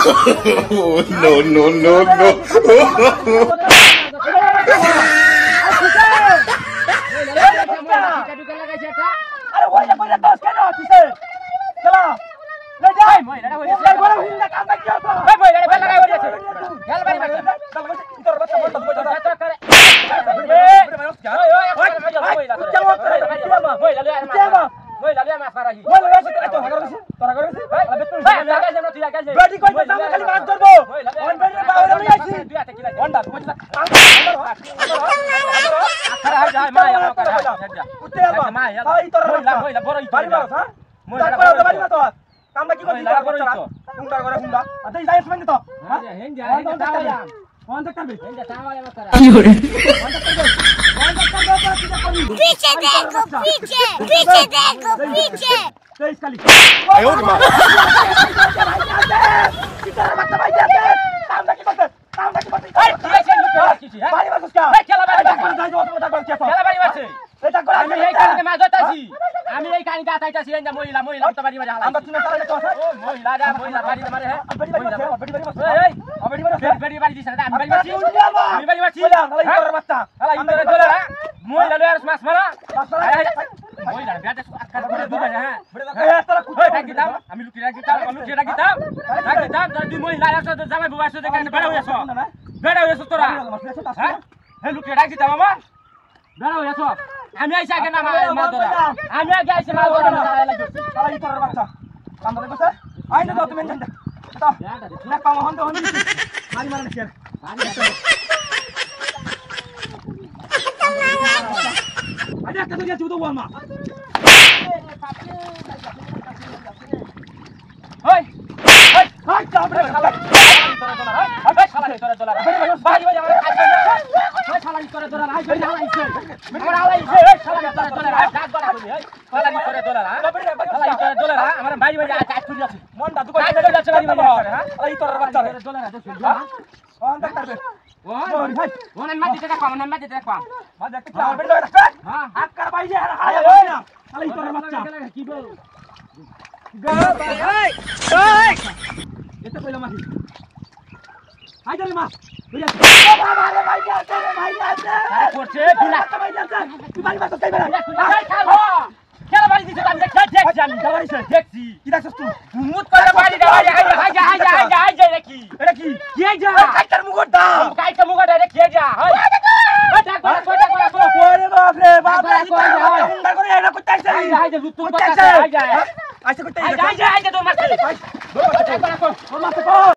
No, no, no, no. अरे वही कोई दोस्त के ना किसे चला ले जा मैं लड़ा हो गया बड़ा हिंदा काम में किया था ए भाई लड़ा लगा हो गया चल भाई चल इधर बस बोल तो करे ओए लले माफ करा ही ओए लले से तो हगर से तोरा करे से अबे तू लगा से नथि लगा से बेटी कोई तो खाली बात कर दो ऑन बेटी बावला नहीं आसी होंडा तू मत अखर आ जा माया नो कर उते बा माया हां इतर मोइला बरो बारी बार हां मोइला बारी बार तो काम बाकी को दिला बरो हुंडा करे हुंडा अते जाय संग तो हां हेन जाय तावा कौन तक करबे हेन जा तावा मत करा पीछे देखो पीछे देखो पीछे तो इसका लिख आयो रे मां किधर मत भाई जाते काम की बात ए कैसे लुक किसी है बारी बस क्या ए चला बारी बस जाई जो तो बारी क्या चला बारी बस ए तक আমি এই কানে মা জতাছি আমি এই কানে গাতা আইতাছি এন্ডা মহিলা তো বাড়ি বাড়ি হালা আমরা তুমি তাহলে তো ও মহিলা যা মহিলা বাড়ি মারে है बड़ी बारी दिस আমি বাড়ি বাড়ি আমি বাড়ি বাড়ি হালা ইতর বাচ্চা হালা ইতর দোলা মহিলা লয়ার মাছ মারা মহিলা ব্যাটা আটকা করে দিবে হ্যাঁ এ তোরা কুই ডাকি দাও আমি লুকি ডাকি দাও যদি মহিলা আসে তো জামাই বুয়া আসে দেখে বেড়া হইছো তোরা হ্যাঁ হে লুকি ডাকি দাও মামা বেড়া হইছো আমি আইসা কেন মা ধরা আমি আগে আইসা মাল ধরা হালা ইতর বাচ্চা কাম ধরে বসে আইনা দাও তুমি জানতা তো না কাম হন তো হন মারি মারন কে আরে একটা তো গেছি তো বল মা ওই ওই ওই চাপ রে শালা ওই শালা তোরা তোরা বাড়ি বাড়ি আমার কাজ ওই শালা তোরা তোরা আই গড়ি আইছে আমার আইছে ওই শালা তোরা তোরা ডাক বড়া করি ওই শালা তোরা তোরা শালা তোরা তোরা আমার বাড়ি বাড়ি কাজ করি আছে মনটা দুটো কাজ করে আছে বাড়ি বাড়ি হ্যাঁ এই তোরা বাচ্চা রে তোরা তো শুনবা ওন দেখ করবে ওন ভাই ওন মাটি তে দেখবা ওন মাটি তে দেখবা মা দেখ তো বেড় দেখ হ্যাঁ আক্কার ভাই যে হায় না শালা তোরা বাচ্চা কি বল গা ভাই ওই এটা কইলা মাটি আই দরে মা বুঝা বাবা রে ভাই যাচ্ছে রে ভাই যাচ্ছে আরে করছে বিনা ভাই যাচ্ছে তুই বাড়ি বাস কই বেড়া এই খাবো কেন বাড়ি দিছ আমি দেখছি আমি বাড়ি সে দেখছি কি দেখছস তুই মুত করে বাড়ি দা হাই যা নাকি এটা কি যা কাইটার মুগট দাও কাইটার মুগট রে কে যা হাই ডাক বড় ওরে বাপ রে বাপ রে হুন্ডা করে এটা কইতাছে হাই যা লুত কইতাছে হাই যা আইছে কইতাছে হাই যা তো মারছে